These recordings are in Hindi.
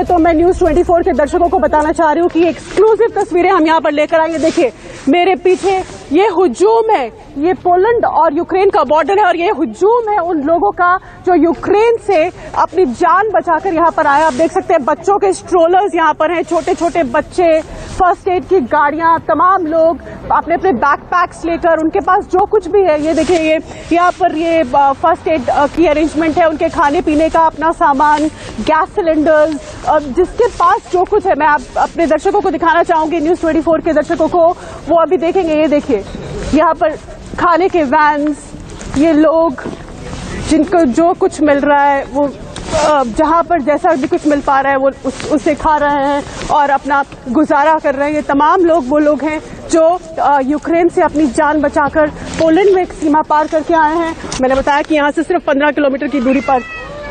तो मैं न्यूज़ 24 के दर्शकों को बताना चाह रही हूँ कि एक्सक्लूसिव तस्वीरें हम यहाँ पर लेकर आए हैं। देखिए मेरे पीछे ये हुजूम है, ये पोलैंड और यूक्रेन का बॉर्डर है और ये हुजूम है उन लोगों का जो यूक्रेन से अपनी जान बचाकर यहाँ पर आए। आप देख सकते हैं बच्चों के स्ट्रोलर्स यहाँ पर हैं, छोटे छोटे बच्चे, फर्स्ट एड की गाड़ियाँ, तमाम लोग अपने अपने बैकपैक्स लेकर, उनके पास जो कुछ भी है, ये देखिए ये यहाँ पर ये फर्स्ट एड की अरेंजमेंट है, उनके खाने पीने का अपना सामान, गैस सिलेंडर्स, जिसके पास जो कुछ है। मैं अपने दर्शकों को दिखाना चाहूंगी, न्यूज़ 24 के दर्शकों को, वो अभी देखेंगे। ये देखिए यहाँ पर खाने के वैन्स, ये लोग जिनको जो कुछ मिल रहा है वो जहाँ पर जैसा भी कुछ मिल पा रहा है वो उसे खा रहे हैं और अपना गुजारा कर रहे हैं। ये तमाम लोग वो लोग हैं जो यूक्रेन से अपनी जान बचाकर पोलैंड में एक सीमा पार करके आए हैं। मैंने बताया कि यहाँ से सिर्फ 15 किलोमीटर की दूरी पर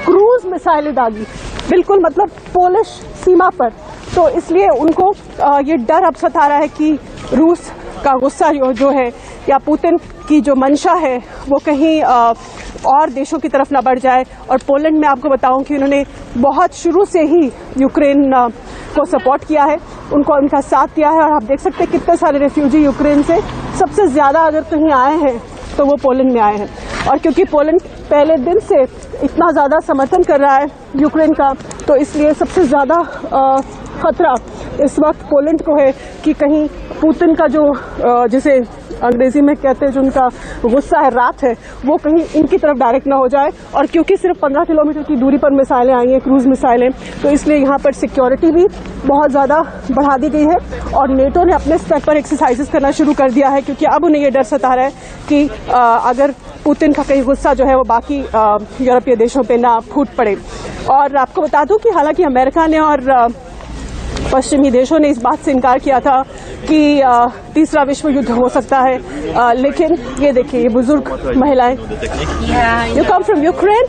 क्रूज मिसाइलें दागी, बिल्कुल मतलब पोलिश सीमा पर। तो इसलिए उनको ये डर अब सता रहा है कि रूस का गुस्सा जो है या पुतिन की जो मंशा है वो कहीं और देशों की तरफ ना बढ़ जाए। और पोलैंड में आपको बताऊं कि उन्होंने बहुत शुरू से ही यूक्रेन को सपोर्ट किया है, उनको उनका साथ दिया है। और आप देख सकते हैं कितने सारे रेफ्यूजी यूक्रेन से सबसे ज्यादा अगर कहीं आए हैं तो वो पोलैंड में आए हैं। और क्योंकि पोलैंड पहले दिन से इतना ज़्यादा समर्थन कर रहा है यूक्रेन का, तो इसलिए सबसे ज़्यादा खतरा इस वक्त पोलैंड को है कि कहीं पुतिन का जो जिसे अंग्रेजी में कहते हैं जो उनका गुस्सा है, रात है, वो कहीं इनकी तरफ डायरेक्ट ना हो जाए। और क्योंकि सिर्फ 15 किलोमीटर की दूरी पर मिसाइलें आई हैं, क्रूज मिसाइलें, तो इसलिए यहाँ पर सिक्योरिटी भी बहुत ज़्यादा बढ़ा दी गई है। और नेटो ने अपने स्तर पर एक्सरसाइजेस करना शुरू कर दिया है, क्योंकि अब उन्हें ये डर सता रहा है कि अगर पुतिन का कहीं गुस्सा जो है वो बाकी यूरोपीय देशों पे ना फूट पड़े। और आपको बता दूं कि हालांकि अमेरिका ने और पश्चिमी देशों ने इस बात से इनकार किया था कि तीसरा विश्व युद्ध हो सकता है, लेकिन ये देखिए ये बुजुर्ग महिलाएं। You come from Ukraine?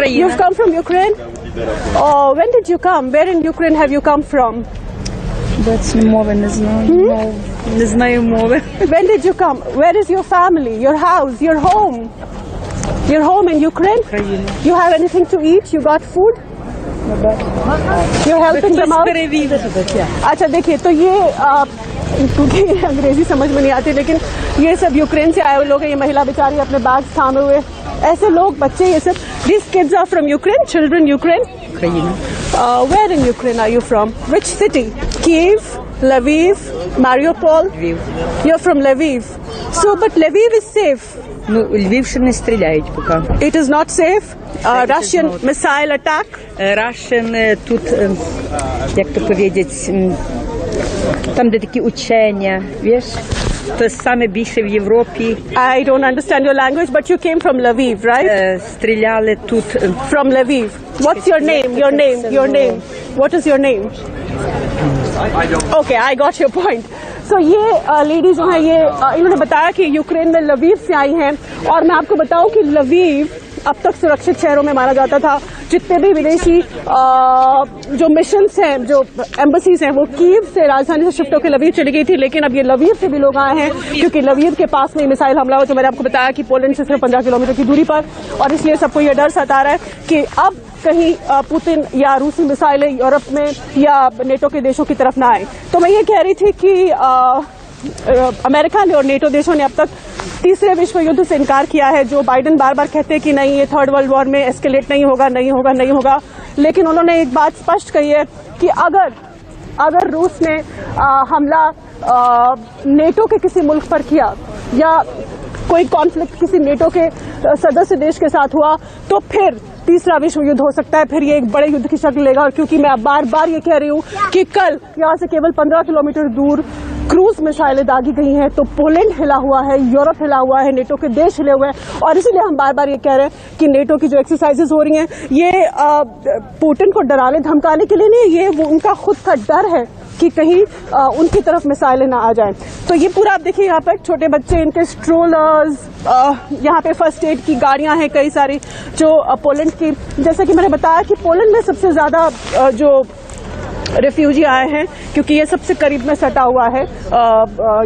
You come from Ukraine? When did you come? Where in Ukraine have you come from? Не знаю мови. When did you come? Where is your family? Your house? Your home? Your home in Ukraine? You have anything to eat? You got food? You're helping them out? अच्छा देखिए, तो ये क्योंकि अंग्रेजी समझ में नहीं आती, लेकिन ये सब यूक्रेन से आए हुए लोग हैं। ये महिला बेचारी अपने बैग थामे हुए, ऐसे लोग, बच्चे, ये सब। These kids are from Ukraine? Children Ukraine? Where in Ukraine are you from? Which city? Kyiv? Lviv? Mariupol? Lviv. You're from Lviv. So, but Lviv is safe. Ну, Львів ще не стріляють поки. It is not safe? Russian missile attack? Russian тут, як то powiedzieć, там, де такі учення, віж, то саме більше в Європі. I don't understand your language, but you came from Lviv, right? Стріляли тут. From Lviv. What's your name? Your name? Your name? What is your name? Okay, I got your point. So ये लेडी जो है, ये इन्होंने बताया कि यूक्रेन में लवीव से आई हैं। और मैं आपको बताऊं कि लवीव अब तक सुरक्षित शहरों में माना जाता था। जितने भी विदेशी जो मिशंस हैं, जो एम्बसीज हैं, वो कीव से, राजधानी से शिफ्ट होकर लवीव चली गई थी। लेकिन अब ये लवीव से भी लोग आए हैं, क्योंकि लवीव के पास में मिसाइल हमला हुआ, जो मैंने आपको बताया कि पोलैंड से सिर्फ 15 किलोमीटर की दूरी पर। और इसलिए सबको ये डर सता रहा है कि अब कहीं पुतिन या रूसी मिसाइलें यूरोप में या नेटो के देशों की तरफ ना आए। तो मैं ये कह रही थी कि अमेरिका ने और नेटो देशों ने अब तक तीसरे विश्व युद्ध से इनकार किया है। जो बाइडेन बार बार कहते हैं कि नहीं, ये थर्ड वर्ल्ड वॉर में एस्केलेट नहीं होगा, नहीं होगा, नहीं होगा। लेकिन उन्होंने एक बात स्पष्ट कही है कि अगर रूस ने हमला नेटो के किसी मुल्क पर किया या कोई कॉन्फ्लिक्ट किसी नेटो के सदस्य देश के साथ हुआ, तो फिर तीसरा विश्व युद्ध हो सकता है। फिर ये एक बड़े युद्ध की शक्ल लेगा। और क्योंकि मैं बार बार ये कह रही हूँ कि कल यहाँ से केवल 15 किलोमीटर दूर क्रूज मिसाइलें दागी गई हैं, तो पोलैंड हिला हुआ है, यूरोप हिला हुआ है, नेटो के देश हिले हुए हैं। और इसीलिए हम बार बार ये कह रहे हैं कि नेटो की जो एक्सरसाइजेज हो रही हैं, ये पुतिन को डराने धमकाने के लिए नहीं, ये वो उनका खुद का डर है कि कहीं उनकी तरफ मिसाइलें ना आ जाएं। तो ये पूरा आप देखिए, यहाँ पर छोटे बच्चे, इनके स्ट्रोलर्स, यहाँ पे फर्स्ट एड की गाड़ियां हैं कई सारी, जो पोलैंड की, जैसा कि मैंने बताया कि पोलैंड में सबसे ज्यादा जो रेफ्यूजी आए हैं, क्योंकि ये सबसे करीब में सटा हुआ है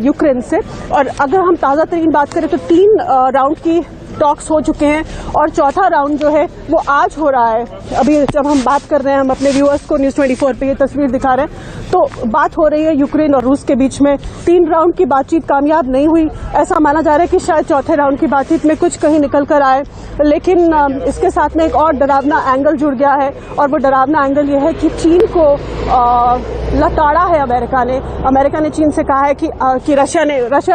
यूक्रेन से। और अगर हम ताज़ा तरीन बात करें तो 3 राउंड की टॉक्स हो चुके हैं और चौथा राउंड जो है वो आज हो रहा है। अभी जब हम बात कर रहे हैं, हम अपने व्यूअर्स को न्यूज़ 24 पे ये तस्वीर दिखा रहे हैं, तो बात हो रही है यूक्रेन और रूस के बीच में। 3 राउंड की बातचीत कामयाब नहीं हुई। ऐसा माना जा रहा है कि शायद चौथे राउंड की बातचीत में कुछ कहीं निकल कर आए, लेकिन इसके साथ में एक और डरावना एंगल जुड़ गया है और वो डरावना एंगल ये है कि चीन को लताड़ा है अमेरिका ने चीन से कहा है कि रशिया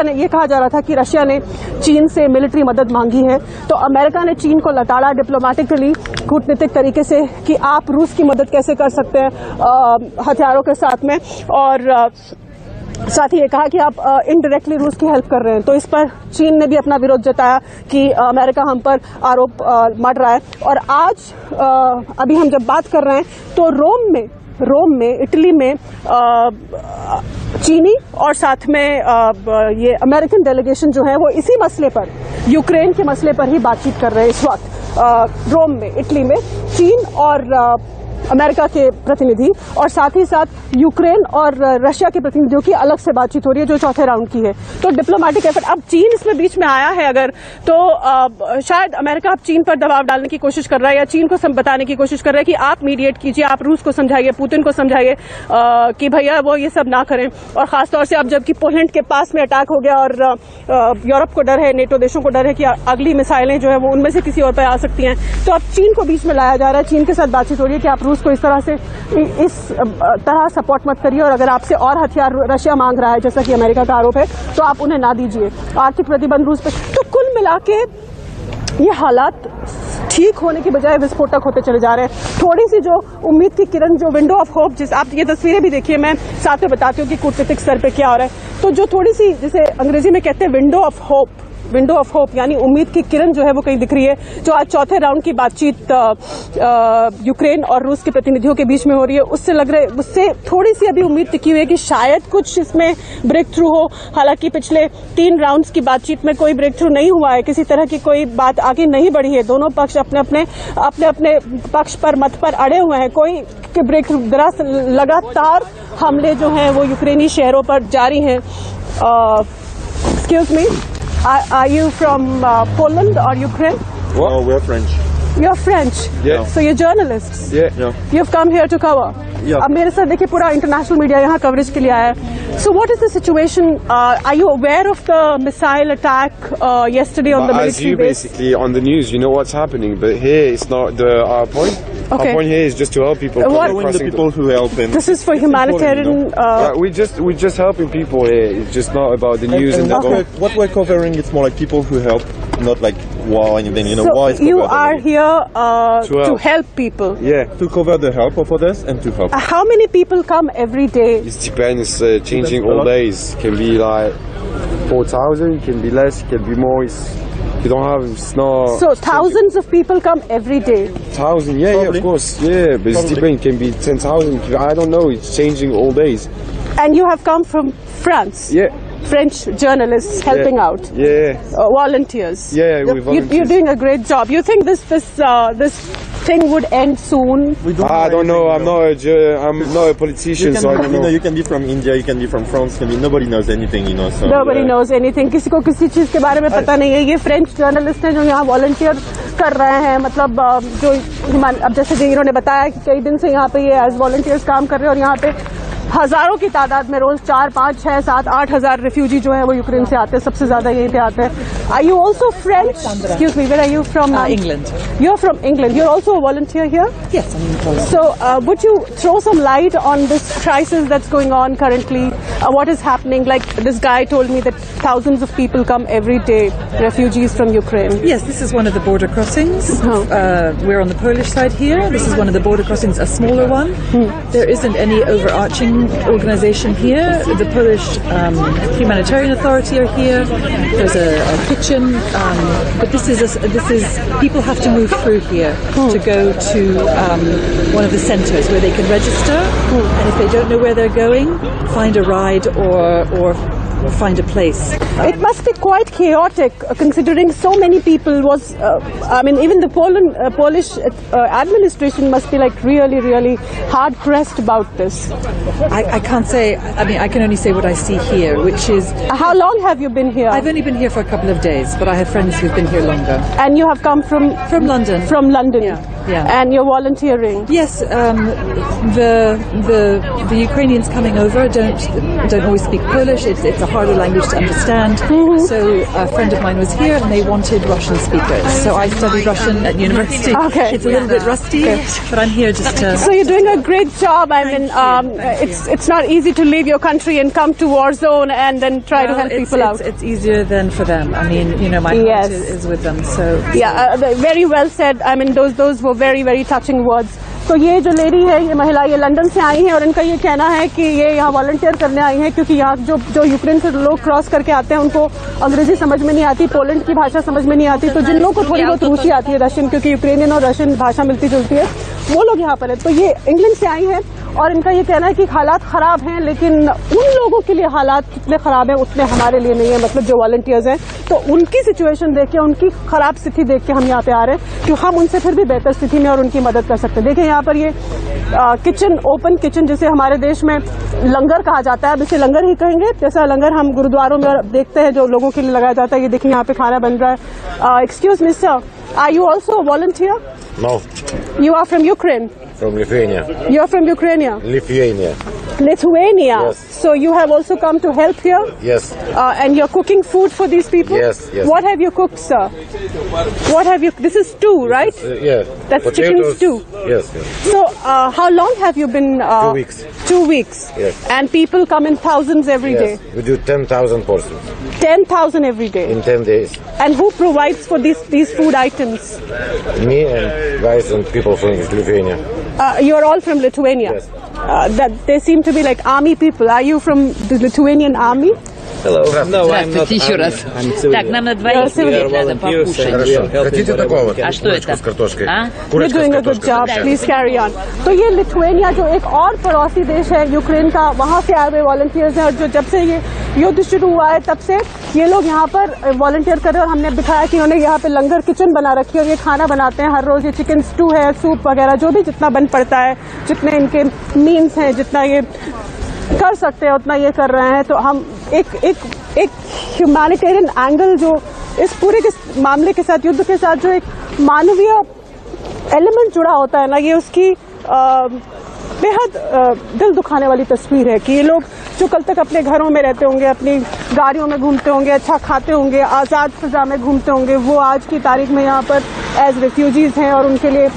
ने ये कहा जा रहा था कि रशिया ने चीन से मिलिट्री मदद मांगी है, तो अमेरिका ने चीन को लताड़ा डिप्लोमेटिकली, कूटनीतिक तरीके से कि आप रूस की मदद कैसे कर सकते हैं हथियारों के साथ में, और साथ ही ये कहा कि आप इनडायरेक्टली रूस की हेल्प कर रहे हैं। तो इस पर चीन ने भी अपना विरोध जताया कि अमेरिका हम पर आरोप मढ़ रहा है। और आज अभी हम जब बात कर रहे हैं तो रोम में इटली में चीनी और साथ में ये अमेरिकन डेलीगेशन जो है वो इसी मसले पर, यूक्रेन के मसले पर ही बातचीत कर रहे हैं इस वक्त। रोम में, इटली में चीन और अमेरिका के प्रतिनिधि और साथ ही साथ यूक्रेन और रशिया के प्रतिनिधियों की अलग से बातचीत हो रही है जो चौथे राउंड की है। तो डिप्लोमेटिक एफर्ट, अब चीन इसमें बीच में आया है अगर, तो शायद अमेरिका अब चीन पर दबाव डालने की कोशिश कर रहा है या चीन को बताने की कोशिश कर रहा है कि आप मीडिएट कीजिए, आप रूस को समझाइए, पुतिन को समझाइए कि भैया वो ये सब ना करें। और खासतौर से अब जबकि पोलैंड के पास में अटैक हो गया और यूरोप को डर है, नेटो देशों को डर है कि अगली मिसाइलें जो है वो उनमें से किसी और पर आ सकती हैं, तो अब चीन को बीच में लाया जा रहा है। चीन के साथ बातचीत हो रही है कि आप रूस को इस तरह सपोर्ट मत करिए और अगर आपसे और हथियार रशिया मांग रहा है जैसा कि अमेरिका का आरोप है तो आप उन्हें ना दीजिए, आर्थिक प्रतिबंध रूस पे। तो कुल मिला के ये हालात ठीक होने की बजाय विस्फोटक होते चले जा रहे हैं। थोड़ी सी जो उम्मीद की किरण, जो विंडो ऑफ होप, जिस आप ये तस्वीरें भी देखिए, मैं साथ में बताती हूँ कि कूटनीतिक स्तर पे क्या हो रहा है, तो जो थोड़ी सी, जिसे अंग्रेजी में कहते हैं विंडो ऑफ होप यानी उम्मीद की किरण जो है वो कहीं दिख रही है, जो आज चौथे राउंड की बातचीत यूक्रेन और रूस के प्रतिनिधियों के बीच में हो रही है, उससे थोड़ी सी अभी उम्मीद टिकी हुई है कि शायद कुछ इसमें ब्रेक थ्रू हो। हालांकि पिछले 3 राउंड्स की बातचीत में कोई ब्रेक थ्रू नहीं हुआ है, किसी तरह की कोई बात आगे नहीं बढ़ी है। दोनों पक्ष अपने अपने पक्ष पर, मत पर अड़े हुए हैं, कोई ब्रेक थ्रू। दरअसल लगातार हमले जो हैं वो यूक्रेनी शहरों पर जारी हैं। Excuse me, are you from Poland or Ukraine? What? No, we're French. You're French? Yeah. So you're journalists? Yeah. You've come here to cover? Yeah. अब मेरे साथ देखिए पूरा इंटरनेशनल मीडिया यहाँ कवरेज के लिए आया है। So what is the situation? Are you aware of the missile attack yesterday on the military base? Basically on the news, you know what's happening, but here it's not our point. Okay. Our point here is just to help people. The people who help. This is for humanitarian. We're just helping people here. It's just not about the news and what we're covering. It's more like people who help, not like war or anything. You know, so war is you are here to help people. Yeah, to cover the help of others and to help. How many people come every day? it depends. Changing all days. Can be like 4,000. Can be less. Can be more. You don't have. It's not. So thousands of people come every day. 1,000. Yeah, of course. Yeah, but it's depending. Can be 10,000. I don't know. It's changing all days. And you have come from France. Yeah. French journalists helping out. Yeah. Volunteers. Yeah, we volunteers. You're doing a great job. You think this thing would end soon? I don't know. I'm not a politician, so I don't know. You can be from India, you can be from France. Nobody knows anything, you know. So Nobody knows anything. किसी को किसी चीज के बारे में पता नहीं है। ये फ्रेंच जर्नलिस्ट हैं जो यहाँ वॉलंटियर कर रहे हैं, मतलब जो अब जैसे कि इन्होंने बताया कि कई दिन से यहाँ पे ये एज वॉलंटियर्स काम कर रहे हैं और यहाँ पे हजारों की तादाद में रोज 4, 5, 6, 7, 8 हजार रिफ्यूजी जो है वो यूक्रेन से आते हैं, सबसे ज्यादा यहीं पे आते हैं। Are you also French? Excuse me, where are you from? England. You're from England. You're also a volunteer here? Yes, I'm in Poland. So would you throw some light on this crisis that's going on currently? What is happening? Like this guy told me that thousands of people come every day, refugees from Ukraine. Yes, this is one of the border crossings. We're on the Polish side here. This is one of the border crossings, a smaller one. There isn't any overarching organization here. The Polish humanitarian authority are here. There's a kitchen, but this is people have to move through here to go to one of the centres where they can register, and if they don't know where they're going, find a ride or find a place. It must be quite chaotic, considering so many people was. I mean, even the Polish administration must be like really, really hard pressed about this. I can't say. I mean, I can only say what I see here, which is. How long have you been here? I've only been here for a couple of days, but I have friends who've been here longer. And you have come from London. From London. Yeah. And you're volunteering. Yes, the Ukrainians coming over don't always speak Polish. It's a harder language to understand. So a friend of mine was here, and they wanted Russian speakers. So I studied Russian at university. Okay. It's a little bit rusty, but I'm here just to. So you're doing a great job. I mean, it's not easy to leave your country and come to war zone and then try to help people out. It's easier than for them. I mean, you know, my heart is with them. So yeah, very well said. I mean, those were very, very touching words. तो ये जो लेडी है, ये महिला, ये लंदन से आई है और इनका ये कहना है कि ये यहाँ वॉलंटियर करने आई हैं क्योंकि यहाँ जो यूक्रेन से लोग क्रॉस करके आते हैं उनको अंग्रेजी समझ में नहीं आती, पोलैंड की भाषा समझ में नहीं आती, तो जिन लोगों को थोड़ी बहुत रूसी आती है, रशियन, क्योंकि यूक्रेनियन और रशियन भाषा मिलती जुलती है, वो लोग यहाँ पर है। तो ये इंग्लैंड से आई है और इनका ये कहना है कि हालात खराब हैं, लेकिन उन लोगों के लिए हालात कितने खराब हैं उतने हमारे लिए नहीं है, मतलब जो वॉलंटियर्स हैं। तो उनकी सिचुएशन देख के, उनकी खराब स्थिति देख के हम यहाँ पे आ रहे हैं कि हम उनसे फिर भी बेहतर स्थिति में और उनकी मदद कर सकते हैं। देखिए यहाँ पर ये किचन, ओपन किचन, जिसे हमारे देश में लंगर कहा जाता है, अब इसे लंगर ही कहेंगे, जैसा लंगर हम गुरुद्वारों में देखते हैं जो लोगों के लिए लगाया जाता है। ये देखिए यहाँ पे खाना बन रहा है। Excuse me sir, are you also volunteer? No, You are from Ukraine. from Lithuania. You are from Ukraine. Lithuania. Lithuania. Yes. So you have also come to help here, Yes. and you're cooking food for these people. Yes, yes. What have you cooked, sir? What have you? This is stew, right? Yeah. That's chicken Potatoes. stew. Yes, yes. So how long have you been? 2 weeks. 2 weeks. Yes. And people come in thousands every day. Yes. We do 10,000 portions 10,000 every day. in 10 days. And who provides for these food items? Me and guys and people from Lithuania. You're all from Lithuania. Yes. That they seem to be like army people. Are you from the Lithuanian army? Hello. No, Здравствуйте еще раз. Так, нам на двоих civilian. надо покушать. Хорошо. Хотите такого? А что Курочку это? с картошкой. А? You're Курочка doing с a good картошкой. job. Please carry on. तो ये लिथुआनिया जो एक और पड़ोसी देश है यूक्रेन का, वहाँ से आए हुए वॉलंटियर्स हैं और जो जब से ये युद्ध शुरू हुआ है तब से ये लोग यहाँ पर वॉलंटियर कर रहे हैं। और हमने दिखाया कि इन्होंने यहाँ पे लंगर किचन बना रखी है और ये खाना बनाते हैं हर रोज। ये चिकन स्टू है, सूप वगैरह, जो भी जितना बन पड़ता है, जितने इनके मीन्स हैं, जितना ये कर सकते हैं उतना ये कर रहे हैं। तो हम एक ह्यूमैनिटेरियन एंगल जो इस पूरे के मामले के साथ, युद्ध के साथ जो एक मानवीय एलिमेंट जुड़ा होता है ना, ये उसकी बेहद दिल दुखाने वाली तस्वीर है कि ये लोग जो कल तक अपने घरों में रहते होंगे, अपनी गाड़ियों में घूमते होंगे, अच्छा खाते होंगे, आज़ाद फिजा में घूमते होंगे, वो आज की तारीख में यहाँ पर एज रेफ्यूजीज हैं। और उनके लिए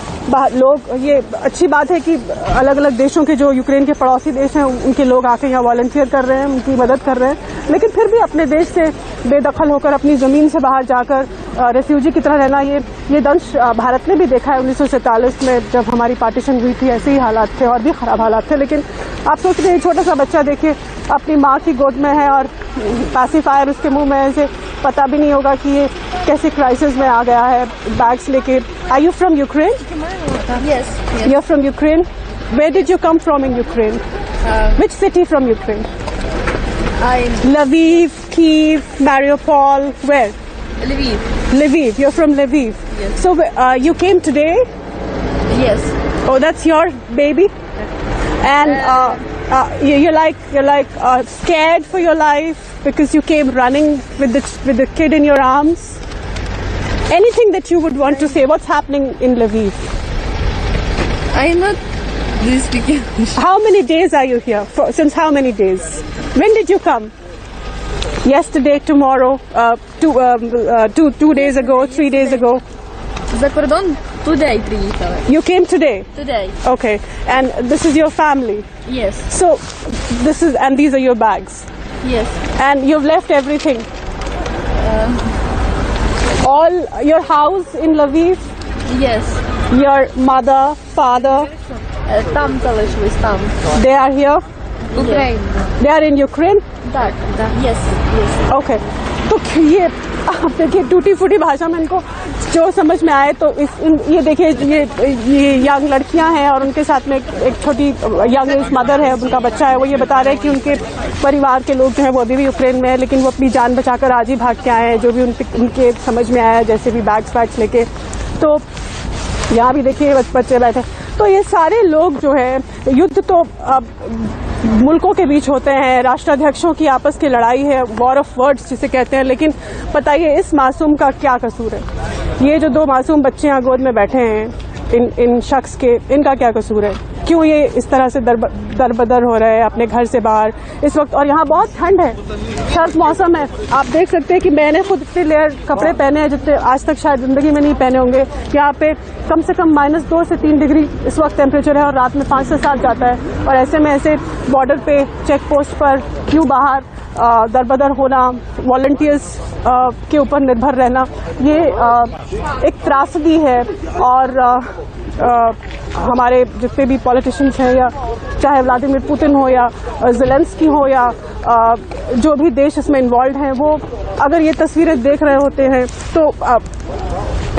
लोग, ये अच्छी बात है कि अलग अलग देशों के जो यूक्रेन के पड़ोसी देश हैं उनके लोग आके यहाँ वॉलंटियर कर रहे हैं, उनकी मदद कर रहे हैं, लेकिन फिर भी अपने देश से बेदखल होकर अपनी ज़मीन से बाहर जाकर रेफ्यूजी की तरह रहना, ये दंश भारत ने भी देखा है। 1947 में जब हमारी पार्टीशन हुई थी ऐसे ही हालात थे और भी ख़राब हालात थे। लेकिन आप सोच रहे हैं छोटा सा बच्चा देखिए अपनी माँ की गोद में है और पैसिफायर उसके मुंह में है, इसे पता भी नहीं होगा कि ये कैसे क्राइसिस में आ गया है बैग्स लेके। Are you from Ukraine? Yes. You are from Ukraine. Where did you come from in Ukraine? Which city from Ukraine? Lviv, Kyiv, Mariupol, where? Lviv. Lviv. You're from Lviv. Yes. So you came today? Yes. Oh, that's your baby. And you're like scared for your life because you came running with the kid in your arms. Anything that you would want to say? What's happening in Lviv? I'm not this speak English. How many days are you here? Since how many days? When did you come? Yesterday, tomorrow, 2 days ago, 3 days ago. За кордон today приїхали. You came today? Today. Okay. And this is your family? Yes. So, and these are your bags? Yes. And you've left everything? All your house in Lviv? Yes. Your mother, father, Там залишились, там. they are here? Ukraine. They are in Ukraine? Так, так. Yes. Yes. Okay. तो ये आप देखिए टूटी फूटी भाषा में इनको जो समझ में आए, तो ये देखिए ये यंग लड़कियां हैं और उनके साथ में एक छोटी यंग मदर है, उनका बच्चा है। वो ये बता रहे हैं कि उनके परिवार के लोग जो हैं वो अभी भी यूक्रेन में है, लेकिन वो अपनी जान बचाकर आज ही भाग के आए हैं, जो भी उनके समझ में आया, जैसे भी बैग्स लेके। तो यहाँ भी देखिए बच्चे बैठे। तो ये सारे लोग जो है, युद्ध तो अब मुल्कों के बीच होते हैं, राष्ट्राध्यक्षों की आपस की लड़ाई है, वॉर ऑफ वर्ड्स जिसे कहते हैं, लेकिन बताइए इस मासूम का क्या कसूर है? ये जो 2 मासूम बच्चे यहाँ गोद में बैठे हैं, इन शख्स के, इनका क्या कसूर है? क्यों ये इस तरह से दरबदर हो रहे हैं अपने घर से बाहर इस वक्त? और यहाँ बहुत ठंड है, सर्द मौसम है। आप देख सकते हैं कि मैंने खुद इतने लेयर कपड़े पहने हैं जितने आज तक शायद जिंदगी में नहीं पहने होंगे। यहाँ पे कम से कम -2 से 3 डिग्री इस वक्त टेम्परेचर है और रात में 5 से 7 जाता है। और ऐसे में ऐसे बॉर्डर पे चेक पोस्ट पर क्यों बाहर दरबदर होना, वॉलंटियर्स के ऊपर निर्भर रहना, ये एक त्रासदी है। और हमारे जितने भी पॉलिटिशियंस हैं, या चाहे व्लादिमीर पुतिन हो या ज़ेलेंस्की हो या जो भी देश इसमें इन्वॉल्व हैं, वो अगर ये तस्वीरें देख रहे होते हैं तो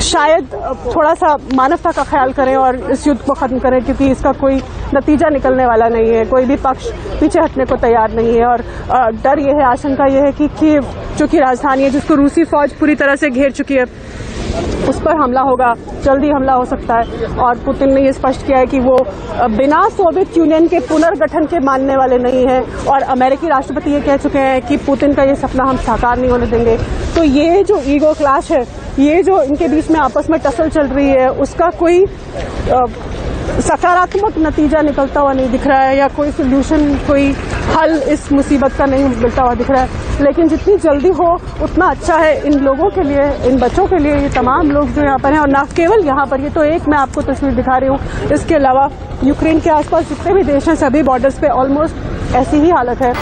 शायद थोड़ा सा मानवता का ख्याल करें और इस युद्ध को ख़त्म करें, क्योंकि इसका कोई नतीजा निकलने वाला नहीं है। कोई भी पक्ष पीछे हटने को तैयार नहीं है। और डर ये है, आशंका ये है कि कीव जो कि राजधानी है, जिसको रूसी फौज पूरी तरह से घेर चुकी है, उस पर हमला होगा, जल्दी हमला हो सकता है। और पुतिन ने ये स्पष्ट किया है कि वो बिना सोवियत यूनियन के पुनर्गठन के मानने वाले नहीं हैं। और अमेरिकी राष्ट्रपति ये कह चुके हैं कि पुतिन का ये सपना हम साकार नहीं होने देंगे। तो ये जो ईगो क्लैश है, ये जो इनके बीच में आपस में टसल चल रही है, उसका कोई सकारात्मक नतीजा निकलता हुआ नहीं दिख रहा है, या कोई सोल्यूशन, कोई हल इस मुसीबत का नहीं मिलता हुआ दिख रहा है। लेकिन जितनी जल्दी हो उतना अच्छा है इन लोगों के लिए, इन बच्चों के लिए, ये तमाम लोग जो यहाँ पर हैं। और न केवल यहाँ पर, ये तो एक मैं आपको तस्वीर दिखा रही हूँ, इसके अलावा यूक्रेन के आसपास जितने भी देश हैं, सभी बॉर्डर्स पे ऑलमोस्ट ऐसी ही हालत है।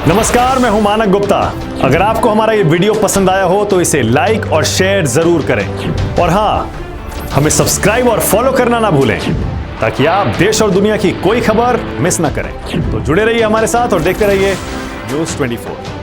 नमस्कार, मैं हूं मानक गुप्ता। अगर आपको हमारा ये वीडियो पसंद आया हो तो इसे लाइक और शेयर जरूर करें। और हाँ, हमें सब्सक्राइब और फॉलो करना ना भूलें, ताकि आप देश और दुनिया की कोई खबर मिस ना करें। तो जुड़े रहिए हमारे साथ और देखते रहिए News 24।